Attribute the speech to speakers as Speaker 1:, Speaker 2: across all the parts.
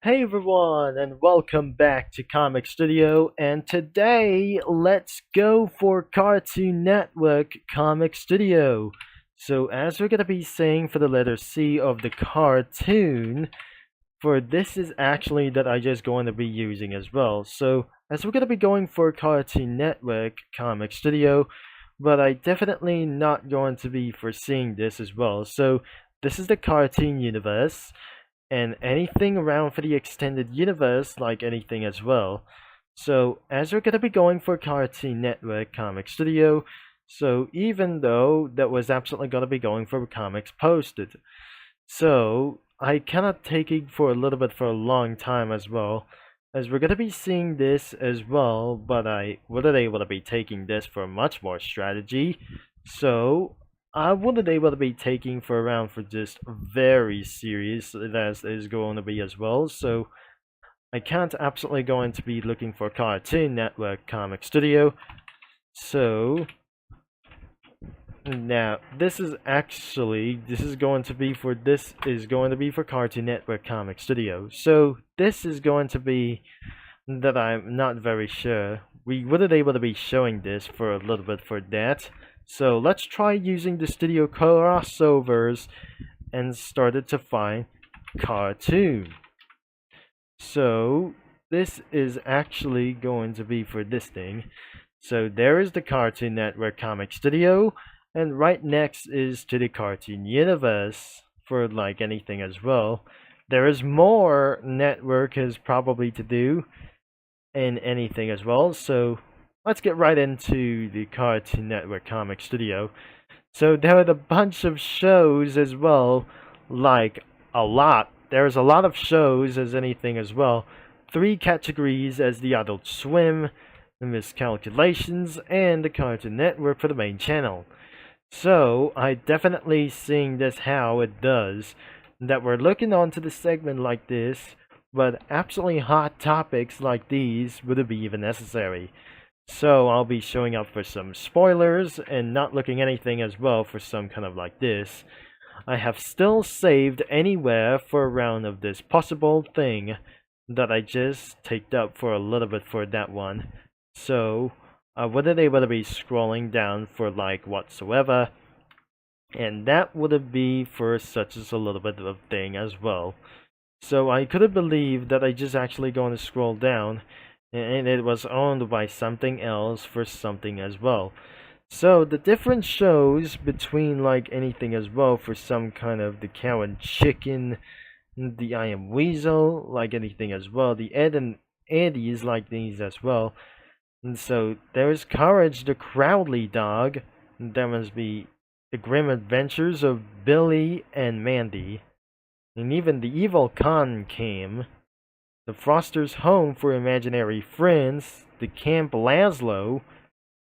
Speaker 1: Hey everyone, and welcome back to Comic Studio. And today, let's go for Cartoon Network Comic Studio. So, as we're gonna be saying for the letter C of the cartoon, for this is actually that I just going to be using as well. So, as we're gonna be going for Cartoon Network Comic Studio, but I definitely not going to be foreseeing this as well. So, this is the cartoon universe and anything around for the extended universe, like anything as well. So, as we're gonna be going for Cartoon Network Comic Studio, so even though that was absolutely gonna be going for Comics Posted, so I cannot take it for a little bit for a long time as well, as we're gonna be seeing this as well, but I wasn't able to be taking this for much more strategy, so I wouldn't able to be taking for around for just very serious as is going to be as well, so I can't absolutely going to be looking for Cartoon Network Comic Studio, so now, this is going to be for Cartoon Network Comic Studio. So this is going to be that I'm not very sure. We wouldn't able to be showing this for a little bit for that. So let's try using the studio crossovers and started to find cartoon. So this is actually going to be for this thing. So there is the Cartoon Network Comic Studio, and right next is to the Cartoon Universe for like anything as well. There is more network is probably to do in anything as well. So let's get right into the Cartoon Network Comic Studio. So there are a bunch of shows as well, like a lot. There's a lot of shows as anything as well. Three categories as the Adult Swim, the Miscalculations, and the Cartoon Network for the main channel. So I definitely seeing this how it does that we're looking onto the segment like this, but absolutely hot topics like these wouldn't be even necessary. So I'll be showing up for some spoilers and not looking anything as well for some kind of like this. I have still saved anywhere for a round of this possible thing that I just taked up for a little bit for that one. So I wouldn't able to be scrolling down for like whatsoever. And that would be for such as a little bit of a thing as well. So I couldn't believe that I just actually going to scroll down and it was owned by something else for something as well. So the different shows between like anything as well for some kind of the Cow and Chicken, the I Am Weasel, like anything as well, the Ed and Eddie's like these as well. And so there's Courage the Crowley Dog, and there must be the Grim Adventures of Billy and Mandy, and even the Evil Con came, the Foster's Home for Imaginary Friends, the Camp Laszlo,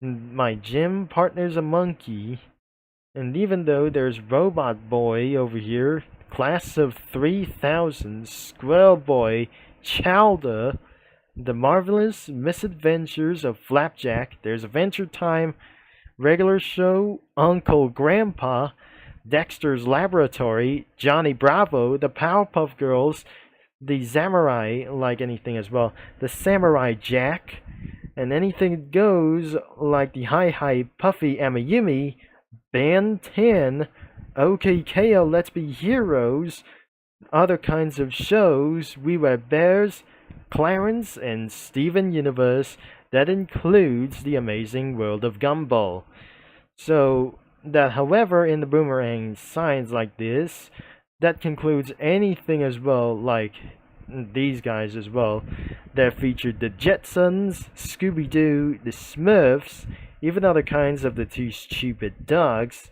Speaker 1: my gym partner's a monkey, and even though there's Robot Boy over here, Class of 3000, Squirrel Boy, Chowder, The Marvelous Misadventures of Flapjack, there's Adventure Time, Regular Show, Uncle Grandpa, Dexter's Laboratory, Johnny Bravo, the Powerpuff Girls, the Samurai, like anything as well, the Samurai Jack, and anything goes like the Hi Hi Puffy Amayumi, Band 10, OKKO Let's Be Heroes, other kinds of shows, We Were Bears, Clarence, and Steven Universe, that includes The Amazing World of Gumball. So, that however, in the Boomerang signs like this, that concludes anything as well, like these guys as well, that featured the Jetsons, Scooby-Doo, the Smurfs, even other kinds of the Two Stupid Dogs,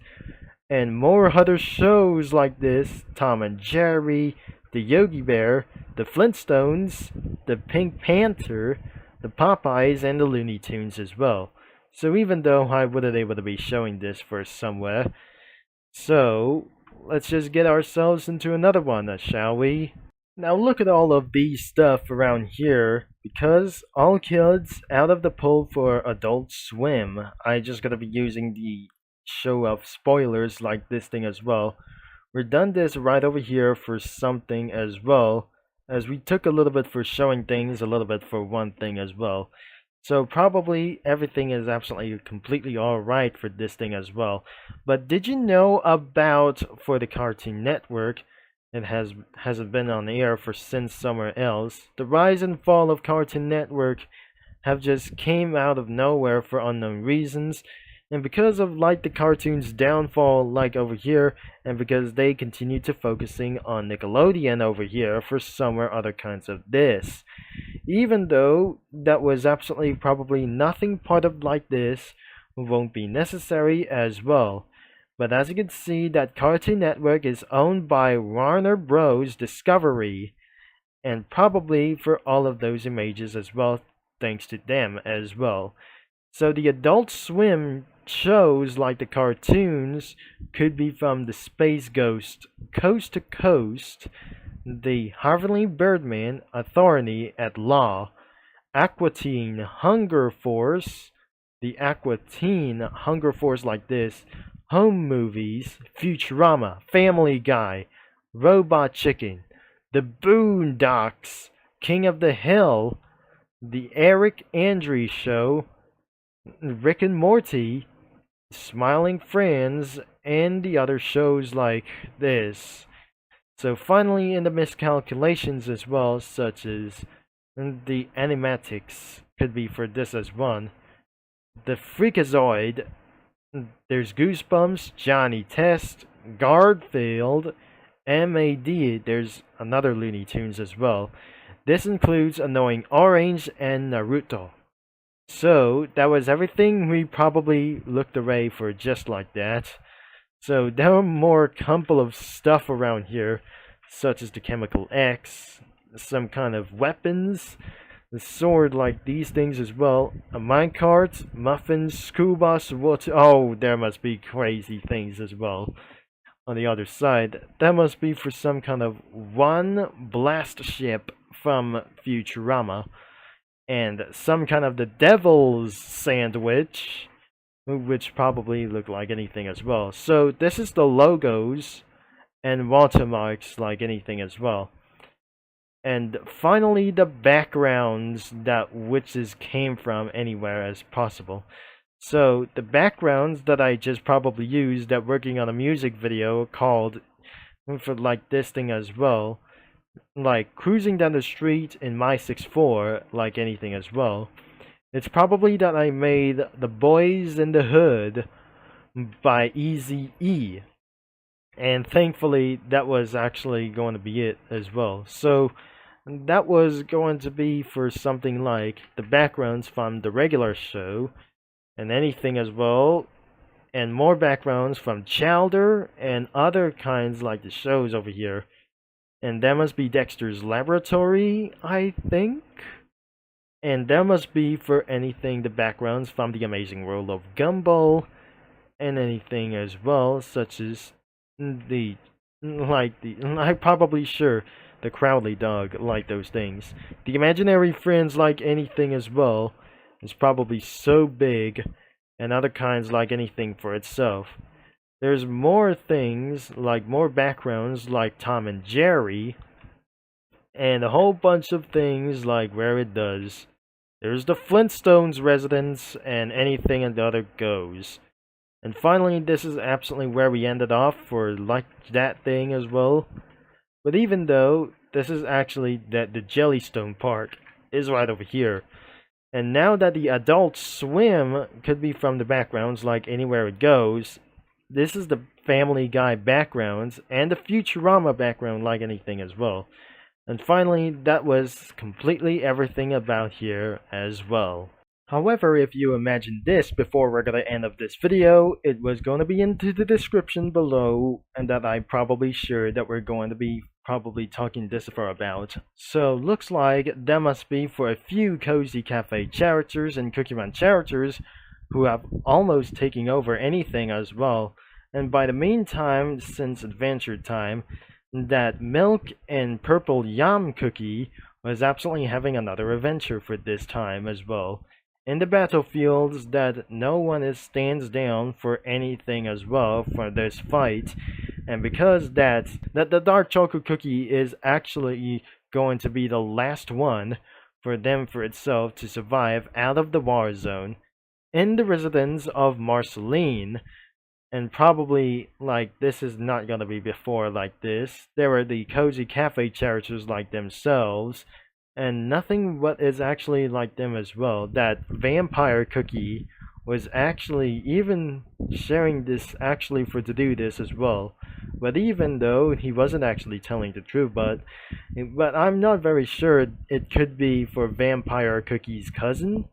Speaker 1: and more other shows like this, Tom and Jerry, the Yogi Bear, the Flintstones, the Pink Panther, the Popeyes, and the Looney Tunes as well. So even though I wouldn't able to be showing this for somewhere, so let's just get ourselves into another one, shall we? Now look at all of these stuff around here, because all kids out of the pool for Adult Swim, I just gotta be using the show of spoilers like this thing as well. We're done this right over here for something as well, as we took a little bit for showing things, a little bit for one thing as well. So probably everything is absolutely completely alright for this thing as well. But did you know about for the Cartoon Network? It hasn't been on the air for since somewhere else. The rise and fall of Cartoon Network have just came out of nowhere for unknown reasons, and because of like the cartoon's downfall like over here, and because they continue to focusing on Nickelodeon over here for somewhere other kinds of this. Even though that was absolutely probably nothing part of like this won't be necessary as well. But as you can see, that Cartoon Network is owned by Warner Bros. Discovery, and probably for all of those images as well, thanks to them as well. So the Adult Swim shows like the cartoons could be from the Space Ghost, Coast to Coast, the Heavenly Birdman, Authority at Law, Aqua Teen Hunger Force, the Aqua Teen Hunger Force like this, Home Movies, Futurama, Family Guy, Robot Chicken, The Boondocks, King of the Hill, The Eric Andre Show, Rick and Morty, Smiling Friends, and the other shows like this. So finally in the miscalculations as well, such as the animatics could be for this as one. The Freakazoid, there's Goosebumps, Johnny Test, Garfield, MAD, there's another Looney Tunes as well. This includes Annoying Orange and Naruto. So that was everything we probably looked away for just like that. So there were more couple of stuff around here, such as the Chemical X, some kind of weapons, the sword like these things as well, a minecart, muffins, school bus, water. Oh, there must be crazy things as well. On the other side, that must be for some kind of one blast ship from Futurama, and some kind of the Devil's Sandwich, which probably look like anything as well. So this is the logos and watermarks like anything as well. And finally the backgrounds that witches came from anywhere as possible. So the backgrounds that I just probably used that working on a music video called for like this thing as well, like cruising down the street in my 6'4", like anything as well. It's probably that I made The Boys in the Hood by Eazy-E, and thankfully that was actually going to be it as well. So that was going to be for something like the backgrounds from the regular show and anything as well, and more backgrounds from Chowder and other kinds like the shows over here. And that must be Dexter's Laboratory, I think. And that must be for anything the backgrounds from The Amazing World of Gumball, and anything as well, such as I'm probably sure the Crowley dog, like those things. The Imaginary Friends, like anything as well, is probably so big, and other kinds like anything for itself. There's more things, like more backgrounds, like Tom and Jerry, and a whole bunch of things like Where It Does. There's the Flintstones residence, and anything and the other goes. And finally, this is absolutely where we ended off for like that thing as well. But even though this is actually that the Jellystone Park is right over here. And now that the Adult Swim could be from the backgrounds like Anywhere It Goes, this is the Family Guy backgrounds and the Futurama background like anything as well. And finally, that was completely everything about here as well. However, if you imagine this before we're gonna end of this video, it was going to be into the description below, and that I'm probably sure that we're going to be probably talking this for about. So looks like that must be for a few Cozy Cafe characters and Cookie Run characters who have almost taken over anything as well. And by the meantime, since Adventure Time, that Milk and Purple Yam Cookie was absolutely having another adventure for this time as well. In the battlefields, that no one stands down for anything as well for this fight, and because that the Dark Chocolate Cookie is actually going to be the last one for them for itself to survive out of the war zone in the residence of Marceline. And probably, like, this is not gonna be before like this. There were the cozy cafe characters like themselves, and nothing what is actually like them as well. That vampire cookie was actually even sharing this actually for to do this as well. But even though he wasn't actually telling the truth, but I'm not very sure it could be for Vampire Cookie's cousin,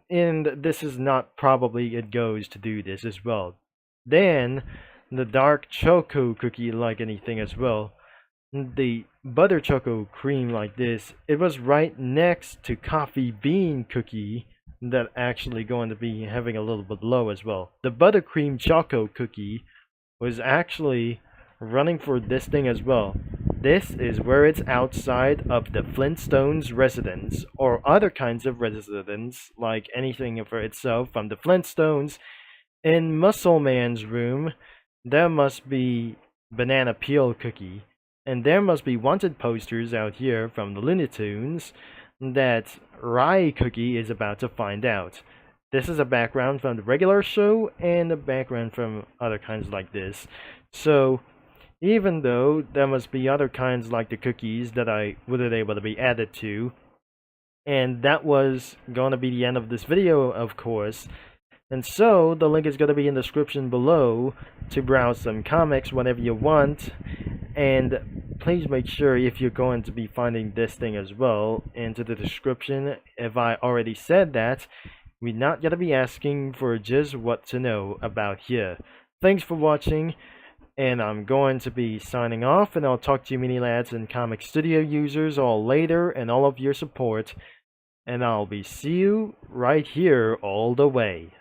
Speaker 1: and this is not probably it goes to do this as well. Then the dark choco cookie like anything as well. The butter choco cream like this, it was right next to coffee bean cookie that actually going to be having a little bit low as well. The buttercream choco cookie was actually running for this thing as well. This is where it's outside of the Flintstones residence or other kinds of residence like anything for itself from the Flintstones. In Muscle Man's room, there must be banana peel cookie, and there must be wanted posters out here from the Looney Tunes that Rye Cookie is about to find out. This is a background from the regular show and a background from other kinds like this. So, even though there must be other kinds like the cookies that I wouldn't able to be added to, and that was going to be the end of this video, of course. And so, the link is going to be in the description below to browse some comics whenever you want. And please make sure if you're going to be finding this thing as well into the description. If I already said that, we're not going to be asking for just what to know about here. Thanks for watching, and I'm going to be signing off, and I'll talk to you mini lads and comic studio users all later, and all of your support. And I'll be see you right here all the way.